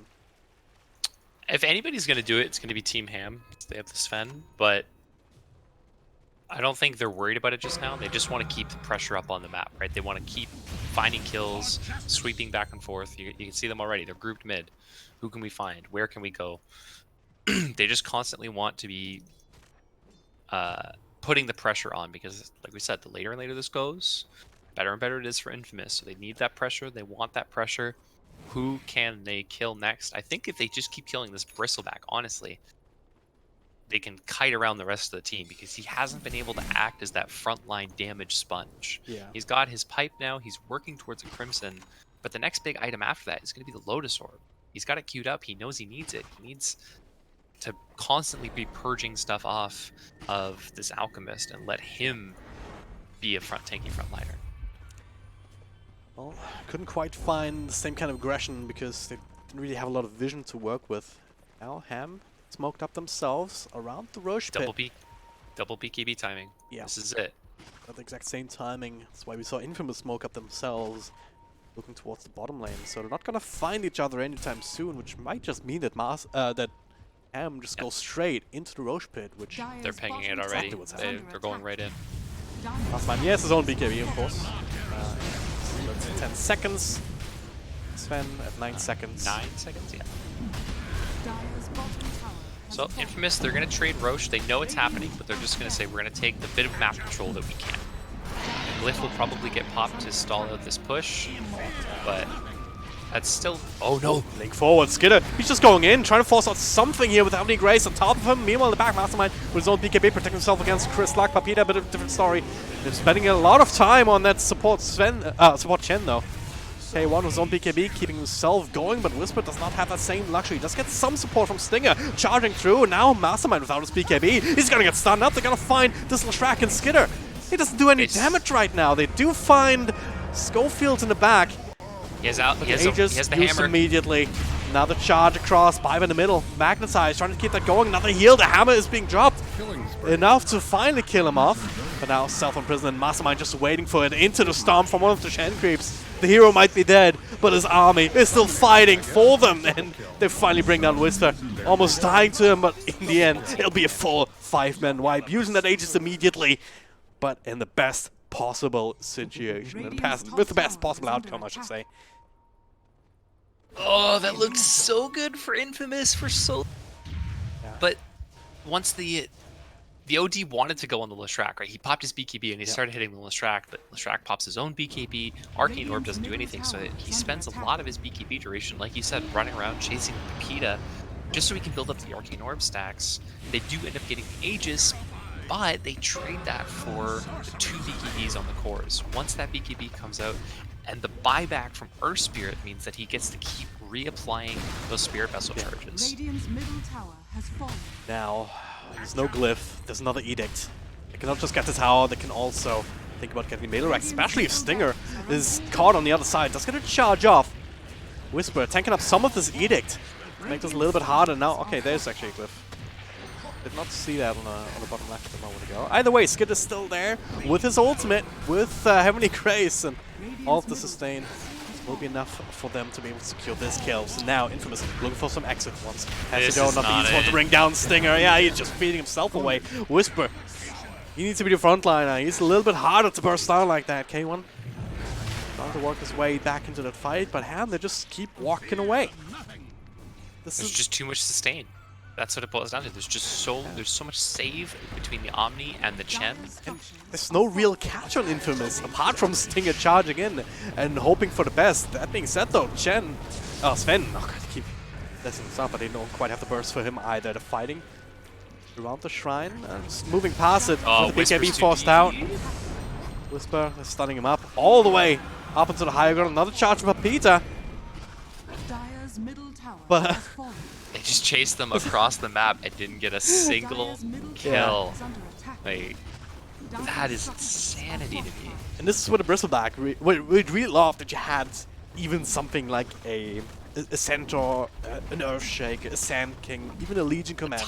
If anybody's going to do it, it's going to be Team Ham. They have the Sven, but I don't think they're worried about it just now. They just want to keep the pressure up on the map, right? They want to keep finding kills, sweeping back and forth. You can see them already. They're grouped mid. Who can we find? Where can we go? They just constantly want to be putting the pressure on because, like we said, the later and later this goes, better and better it is for Infamous. So they need that pressure. They want that pressure. Who can they kill next? I think if they just keep killing this Bristleback, honestly, they can kite around the rest of the team because he hasn't been able to act as that frontline damage sponge. Yeah. He's got his pipe now. He's working towards a Crimson. But the next big item after that is going to be the Lotus Orb. He's got it queued up. He knows he needs it. He needs to constantly be purging stuff off of this Alchemist and let him be a tanky frontliner. Well, couldn't quite find the same kind of aggression because they didn't really have a lot of vision to work with. Now Ham smoked up themselves around the Roche pit. Double BKB timing. Yeah. This is it. At the exact same timing. That's why we saw Infamous smoke up themselves, looking towards the bottom lane. So they're not gonna find each other anytime soon, which might just mean that that Am just goes straight into the Roche pit, which They're pinging it already. Exactly what's happening. They're going right in. Mastermind, yes, his own BKB, of course. So that's 10 seconds. Sven at 9 seconds. 9 seconds, yeah. Dire's bottom tower has So fallen. Infamous, they're gonna trade Roche. They know it's happening, but they're just gonna say we're gonna take the bit of map control that we can. And Glyph will probably get popped to stall out this push, but that's still. Oh no! Link forward, Skidder. He's just going in, trying to force out something here without any grace on top of him. Meanwhile, in the back, Mastermind with his own BKB protecting himself against Chris Luck. Papita, a bit of a different story. They're spending a lot of time on that support support Chen though. K1 with his own BKB, keeping himself going, but Whisper does not have that same luxury. He does get some support from Stinger, charging through. Now Mastermind without his BKB, he's gonna get stunned up. They're gonna find this Lashrak and Skidder. He doesn't do any damage right now. They do find Schofield in the back. He has out. He has the used hammer. immediately. Another charge across, 5 in the middle. Magnetize, trying to keep that going. Another heal. The hammer is being dropped. Enough to finally kill him off. But now self-imprisoned and Mastermind just waiting for it into the storm from one of the Shen creeps. The hero might be dead, but his army is still fighting for them. And they finally bring down Whisper. Almost dying to him, but in the end, it'll be a full 5-man wipe. Using that Aegis immediately, but in the best possible situation. With the best possible outcome, I should say. Oh, that looks so good for Infamous for so. Yeah. But once the OD wanted to go on the Lashrak, right? He popped his BKB and he started hitting the Lashrak, but Lashrak pops his own BKB. Arcane Orb doesn't do anything, so he spends a lot of his BKB duration, like you said, running around chasing Pepita, just so he can build up the Arcane Orb stacks. They do end up getting Aegis, but they trade that for the 2 BKBs on the cores. Once that BKB comes out, and the buyback from Earth Spirit means that he gets to keep reapplying those Spirit Vessel charges. Radiant's middle tower has fallen. Now, there's no glyph, there's another edict. They cannot just get the tower, they can also think about getting melee rack, especially if Stinger is caught on the other side. That's gonna charge off. Whisper tanking up some of this edict to make this a little bit harder now. Okay, there's actually a glyph. Did not see that on the bottom left a moment ago. Either way, Skid is still there with his ultimate, with Heavenly Grace, and all of the sustain will be enough for them to be able to secure this kill. So now Infamous looking for some exit ones. Has to go, not the easy one to bring down Stinger. Yeah, he's just feeding himself away. Whisper, he needs to be the frontliner. He's a little bit harder to burst down like that. K1 trying to work his way back into that fight, but Ham, they just keep walking away. There's just too much sustain. That's what it boils down to. There's so much save between the Omni and the Chen. There's no real catch on Infamous, apart from Stinger charging in and hoping for the best. That being said though, Sven, oh god, I keep messing this up, but they don't quite have the burst for him either. They're fighting around the shrine, and just moving past it, with the BKB forced out. Whisper is stunning him up all the way up into the higher ground. Another charge from Pepita. Dire's middle tower But has fallen. They just chased them across the map and didn't get a single Dire's middle kill. tower is under attack. Like, that is insanity to me. And this is where the Bristleback, we'd really love that you had even something like a Centaur, an Earthshake, a Sand King, even a Legion Commander.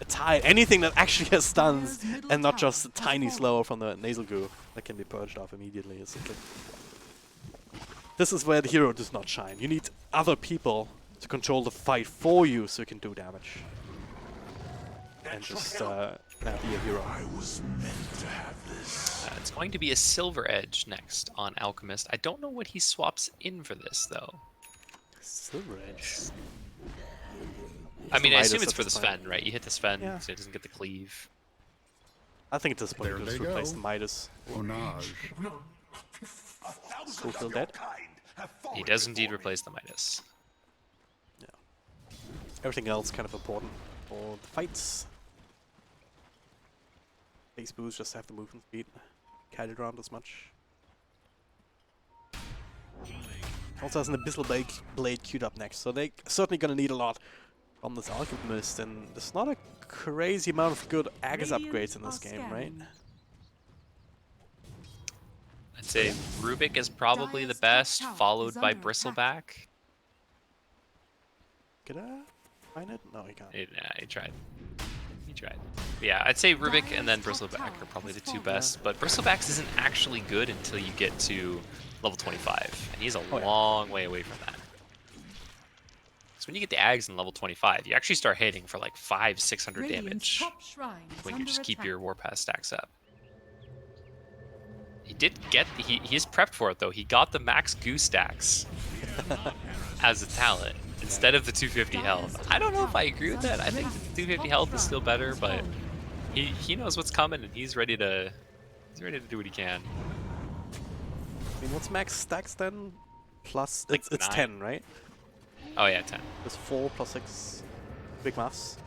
A Tide, anything that actually has stuns, and not just a tiny slower from the nasal goo that can be purged off immediately. It's simply. This is where the hero does not shine. You need other people to control the fight for you so you can do damage. And just be a hero. It's going to be a Silver Edge next on Alchemist. I don't know what he swaps in for this, though. Silver Edge. I mean, I assume it's at for the this point. Sven, right? You hit the Sven, Yeah. so it doesn't get the cleave. I think at this point you just replace the Midas. Onage. Schofield dead. He does indeed replace the Midas. Everything else kind of important for the fights. Base boosts just have the movement speed carried around as much. Also has an Abyssal Blade queued up next, so they're certainly gonna need a lot from this Alchemist, and there's not a crazy amount of good Aegis upgrades in this game, right? I'd say Rubik is probably the best, followed by Bristleback. Find it? No, he can't. He tried. He tried. But yeah, I'd say Rubik and then Bristleback are probably the two best. But Bristleback isn't actually good until you get to level 25, and he's a long way away from that. So when you get the Ags in level 25, you actually start hitting for like 500-600 damage when you just keep your Warpath stacks up. He did get he is prepped for it though. He got the max goo stacks as a talent instead of the 250 health. I don't know if I agree with that. I think 250 health is still better, but he knows what's coming and he's ready to do what he can. I mean, what's max stacks then? Plus, Like it's 10, right? Oh yeah, 10. It's 4 plus 6. Big maths.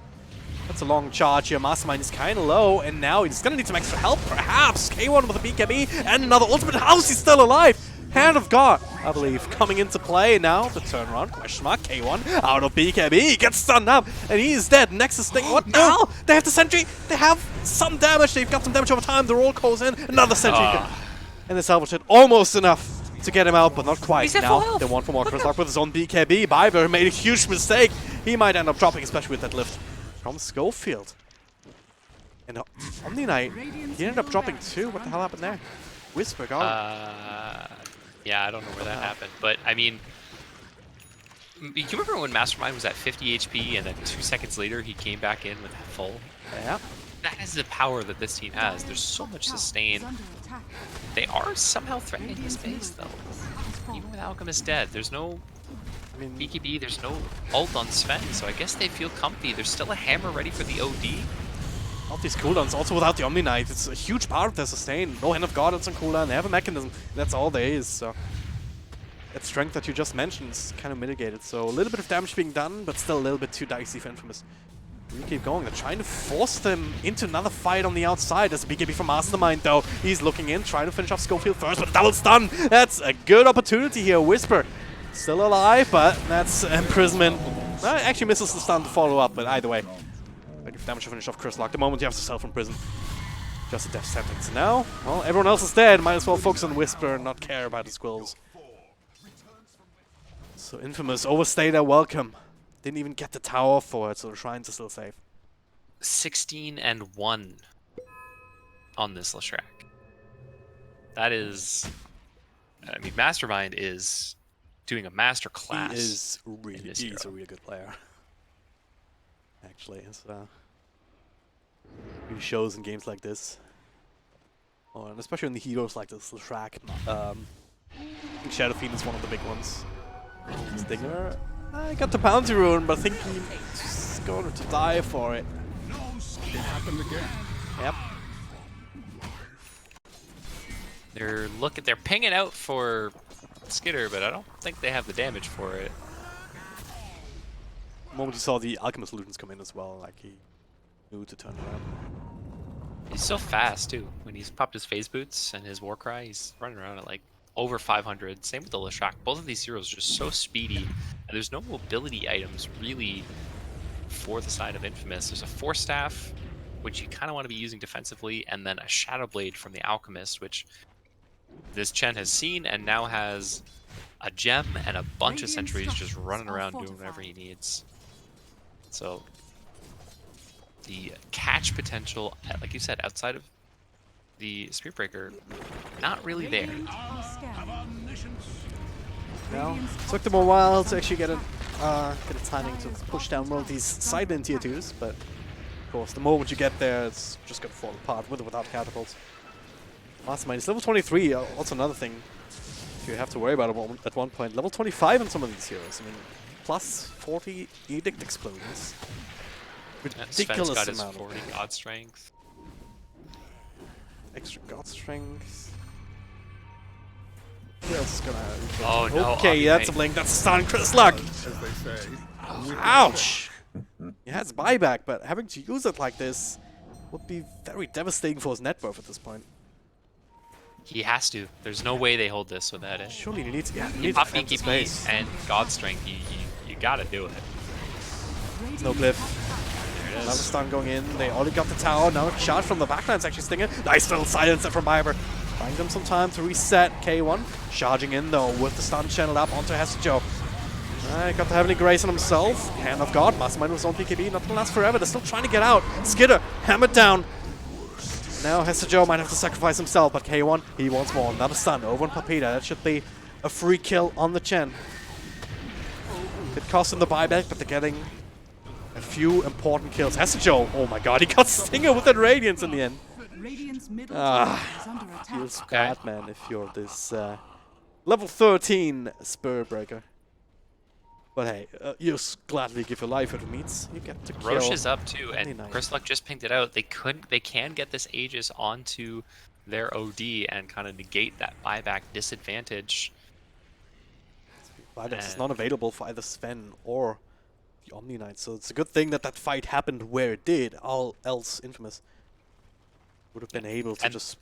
That's a long charge here. Mastermind is kind of low, and now he's going to need some extra help, perhaps. K1 with a BKB and another ultimate. How's he still alive? Hand of God, I believe, coming into play now. The turnaround, question mark. K1 out of BKB, gets stunned up, and he is dead. Nexus thing, what the hell? They have the sentry. They have some damage. They've got some damage over time. The roll calls in. Another sentry. And they salvaged it. Almost enough to get him out, but not quite. He's at Now, full health. they want for more. Chris with his own BKB. Biber made a huge mistake. He might end up dropping, especially with that lift from Schofield. And Omni Knight, he ended up dropping too. What the hell happened there? Whisper gone. Yeah, I don't know where that happened, but I mean, you remember when Mastermind was at 50 HP and then 2 seconds later he came back in with full? Yeah. That is the power that this team has. There's so much sustain. They are somehow threatening his base though. Even with Alchemist dead, there's no BKB, there's no ult on Sven, so I guess they feel comfy. There's still a hammer ready for the OD. All these cooldowns, also without the Omni Knight, it's a huge part of their sustain. No Hand of God, it's on cooldown. They have a mechanism. That's all there is. So that strength that you just mentioned is kind of mitigated. So a little bit of damage being done, but still a little bit too dicey for Infamous. We keep going. They're trying to force them into another fight on the outside. There's a BKB from Mastermind though. He's looking in, trying to finish off Schofield first, but a double stun. That's a good opportunity here. Whisper still alive, but that's imprisonment. Actually misses the stun to follow up, but either way. Damage to finish off Chris Lock. The moment you have to sell from prison. Just a death sentence. Now, well, everyone else is dead. Might as well focus on Whisper and not care about the squills. So Infamous overstayed their welcome. Didn't even get the tower for it, so the shrines are still safe. 16-1 on this Leshrac. That is, I mean, Mastermind is doing a master class. He is really, he's a really good player. Actually, it's really shows in games like this. Oh, and especially in the heroes like this, Leshrac. I think Shadow Fiend is one of the big ones. Stinger, I got the bounty rune, but I think he's going to die for it. It happened again. Yep. They're pinging out for Skitter, but I don't think they have the damage for it. The moment you saw the Alchemist Illusions come in as well, like he knew to turn around. He's so fast too. When he's popped his phase boots and his Warcry, he's running around at like over 500. Same with the Leshrac. Both of these heroes are just so speedy, and there's no mobility items really for the side of Infamous. There's a Force Staff, which you kind of want to be using defensively, and then a Shadow Blade from the Alchemist, which this Chen has seen and now has a gem and a bunch of sentries just running around doing whatever he needs. So the catch potential, like you said, outside of the Spirit Breaker, not really there. No, took them a while to actually get a timing to push down one of these silent tier 2s, but of course the moment you get there, it's just gonna fall apart with or without catapults. Mastermind is level 23, also another thing you have to worry about at one point. Level 25 on some of these heroes. I mean, plus 40 Edict Explosions. Ridiculous Sven's got his amount 40 God Strength. Extra God Strength. Who else is gonna... Oh no. Okay, that's a blink. That's a stun. Chris Luck. As they say. Ouch! He has buyback, but having to use it like this would be very devastating for his net worth at this point. He has to. There's no way they hold this without it. Surely he needs to Pop defend the BKB space. and God Strength, you gotta do it. No cliff. There it Another is. stun going in. They already got the tower. Now a charge from the backline's actually stinging. Nice little silencer from Biber. Buying them some time to reset. K1 charging in though with the stun channeled up onto Hesijo. Got the Heavenly Grace on himself. Hand of God. Mastermind with his own PKB. Not gonna last forever. They're still trying to get out. Skitter. Hammered down. Now Hester Joe might have to sacrifice himself, but K1, he wants more. Another stun over on Papita. That should be a free kill on the Chen. It cost him the buyback, but they're getting a few important kills. Hester Joe, oh my god, he got Stinger with that Radiance in the end. Radiant's middle tower is under attack. Feels bad, man, if you're this level 13 Spur Breaker. But hey, you gladly give your life if it meets. You get to kill. Roche is up too, and nice. Chris Luck just pinged it out. They can get this Aegis onto their OD and kind of negate that buyback disadvantage. Buyback is not available for either Sven or the Omni Knight, so it's a good thing that that fight happened where it did. All else Infamous would have been able to just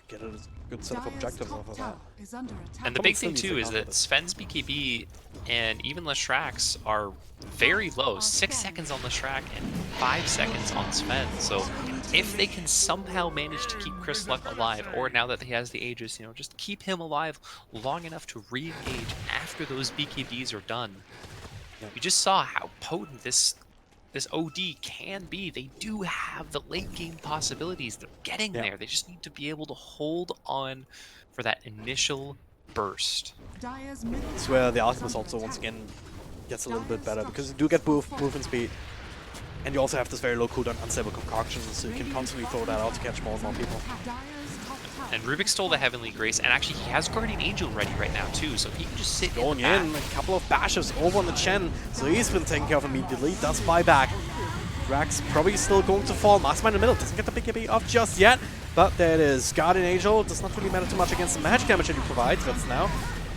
get a good set of Dire's objectives top off of tower that. is under attack. And the big thing too is that Sven's BKB and even Leshrax are very low. 6 seconds on Leshrac and 5 seconds on Sven. So if they can somehow manage to keep Chris Luck alive, or now that he has the Aegis, you know, just keep him alive long enough to re-engage after those BKBs are done. You just saw how potent this OD can be. They do have the late game possibilities. They're getting there. They just need to be able to hold on for that initial burst. Dire's middle It's where the tower is Alchemist under also once attack. again gets a little bit better, because you do get movement speed, and you also have this very low cooldown unstable concoction, so you can constantly throw that out to catch more and more people. Dire's top tower And Rubik stole the Heavenly Grace, and actually he has Guardian Angel ready right now too, so he can just sit Going in, in, a couple of bashes over on the Chen, so he's been taken care of immediately. Does buy back. Rax probably still going to fall. Mastermind in the middle doesn't get the BKB off just yet, but there it is. Guardian Angel does not really matter too much against the magic damage that he provides. That's now.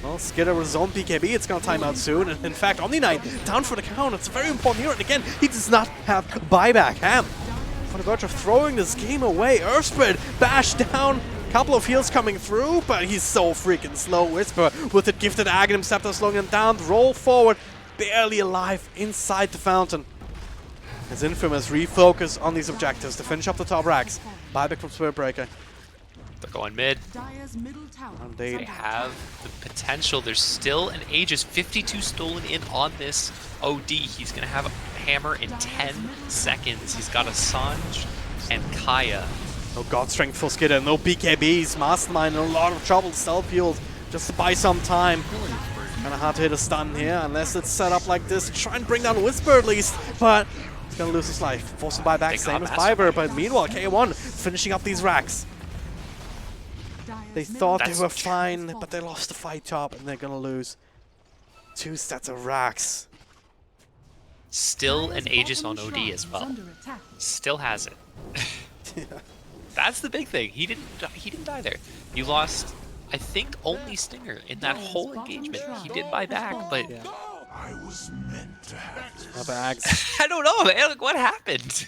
Well, Skitter with his own BKB, it's gonna time out soon. And in fact, Omni Knight down for the count. It's a very important here. And again, he does not have buyback. Ham on the verge of throwing this game away. Earthspread bash down. Couple of heals coming through, but he's so freaking slow. Whisper with the gifted Aghanim Scepter slowing him down. Roll forward, barely alive inside the fountain. As Infamous refocus on these objectives to finish up the top racks. Buyback from Spirit Breaker. They're going mid. Dire's middle tower And is they under Have the potential. There's still an Aegis. 52 stolen in on this OD. He's going to have a hammer in 10 seconds. He's got a Sanj and Kaya. No God Strength for Skitter, no BKBs. Mastermind in a lot of trouble. Self-healed just to buy some time. Kind of hard to hit a stun here unless it's set up like this. Try and bring down Whisper at least, but he's going to lose his life. Force him buyback, same as Fiverr, but meanwhile K1 finishing up these racks. Dire's They middle thought they That's were tower fine, has but they fallen. lost the fight top and they're going to lose 2 sets of racks. Still Dire's an Aegis bottom on OD shrine as is well. under attack. Still has it. That's the big thing. He didn't die there. You lost, I think, only Stinger in that Dire's whole bottom engagement. He shrine did buy has back, fallen. but Yeah. I was meant to have Bags. I don't know, man. Like, what happened?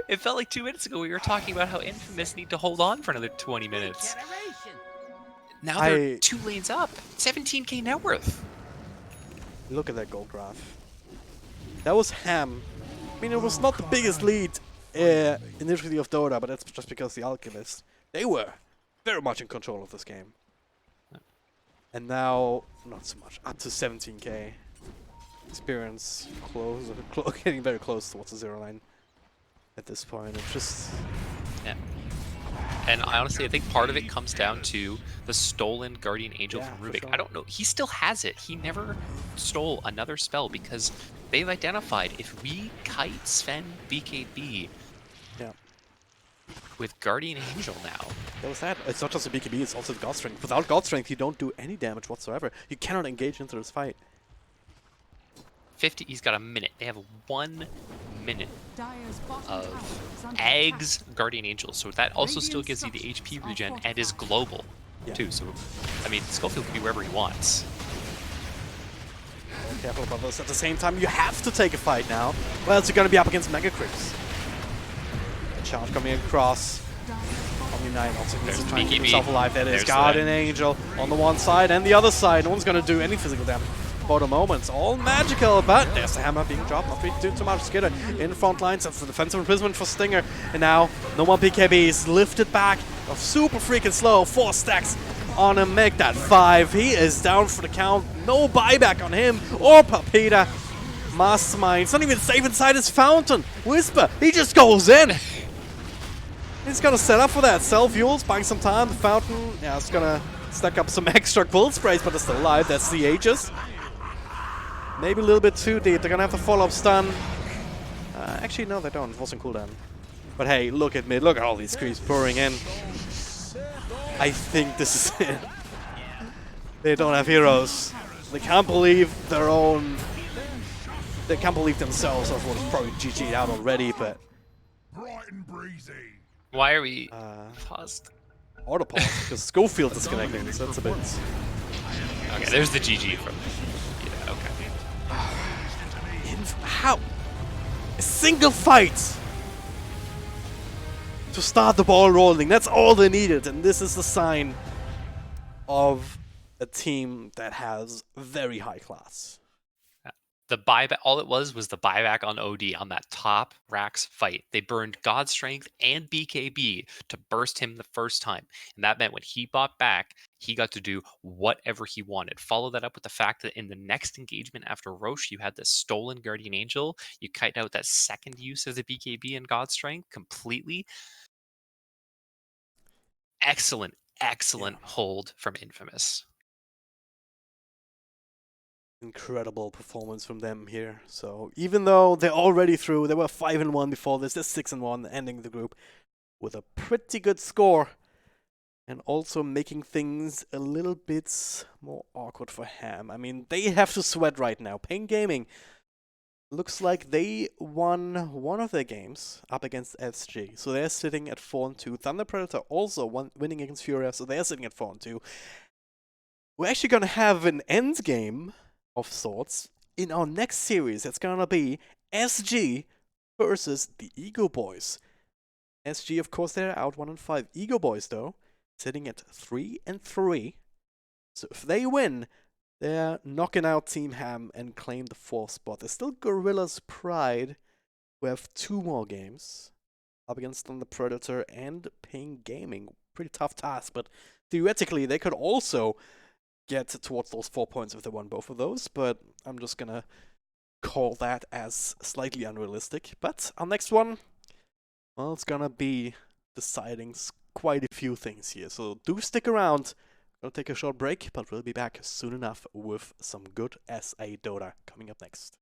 It felt like 2 minutes ago we were talking about how Infamous need to hold on for another 20 minutes. Now they're 2 lanes up. 17k net worth. Look at that gold graph. That was Ham. I mean, it was not the biggest lead initially of Dota, but that's just because the Alchemist, they were very much in control of this game. And now, not so much, up to 17k. Experience getting very close towards the 0 line at this point. It's just... Yeah. And honestly, I think part of it comes down to the stolen Guardian Angel Yeah, from for Rubik. sure. I don't know. He still has it. He never stole another spell because they've identified if we kite Sven BKB Yeah. with Guardian Angel now, That was that. It's not just a BKB, it's also the God Strength. Without God Strength, you don't do any damage whatsoever. You cannot engage into this fight. 50. He's got a minute. They have 1 minute Dire's bottom tower of is under eggs Guardian Angel, so that also still Radiant gives you the structures HP are regen and fortified. is global Yeah. too. So, I mean, Schofield can be wherever he wants. Careful about this. At the same time, you have to take a fight now. Well, else you're going to be up against Mega Creeps. A charge coming across. Omni Knight also needs There's to try and keep BKB. himself alive. That is There's Guardian Angel on the one side and the other side. No one's going to do any physical damage for the moment. It's all magical, but there's the hammer being dropped. Not really doing too much. Skitter in front lines. That's the defensive imprisonment for Stinger. And now, no more BKBs. Lifted back. Super freaking slow. 4 stacks on him, make that 5. He is down for the count. No buyback on him or Papita. Mastermind. It's not even safe inside his fountain. Whisper, he just goes in. He's gonna set up for that. Self-fuels, buying some time. The fountain, yeah, it's gonna stack up some extra quill sprays, but it's still alive. That's the Aegis. Maybe a little bit too deep. They're gonna have to follow-up stun. Actually, no, they don't. It wasn't cooldown. But hey, look at mid. Look at all these creeps pouring in. I think this is it. They don't have heroes. They can't believe their own... They can't believe themselves of what is probably GG'd out already, but... Bright and breezy. Why are we paused? Autopause, because Schofield is connecting, so that's a bit... Okay, there's the GG from... Yeah, okay. How? A single fight! To start the ball rolling, that's all they needed, and this is the sign of a team that has very high class. The buyback, all it was the buyback on OD on that top Rax fight. They burned God's Strength and BKB to burst him the first time. And that meant when he bought back, he got to do whatever he wanted. Follow that up with the fact that in the next engagement after Roche, you had the stolen Guardian Angel. You kite out that second use of the BKB and God's Strength completely. Excellent, excellent hold from Infamous. Incredible performance from them here. So even though they're already through, they were 5-1 before this, they're 6-1, ending the group with a pretty good score. And also making things a little bit more awkward for Ham. I mean, they have to sweat right now. Pain Gaming looks like they won one of their games up against SG. So they're sitting at 4-2. Thunder Predator also winning against Furia, so they're sitting at 4-2. We're actually going to have an end game of sorts in our next series. It's gonna be SG versus the Ego Boys. SG, of course, they're out 1-5. Ego Boys, though, sitting at 3-3. So if they win, they're knocking out Team Ham and claim the 4th spot. There's still Gorilla's Pride, who have 2 more games up against the Predator and Pain Gaming. Pretty tough task, but theoretically they could also get towards those 4 points if they won both of those, but I'm just gonna call that as slightly unrealistic. But our next one, well, it's gonna be deciding quite a few things here, so do stick around. We'll take a short break, but we'll be back soon enough with some good SA Dota coming up next.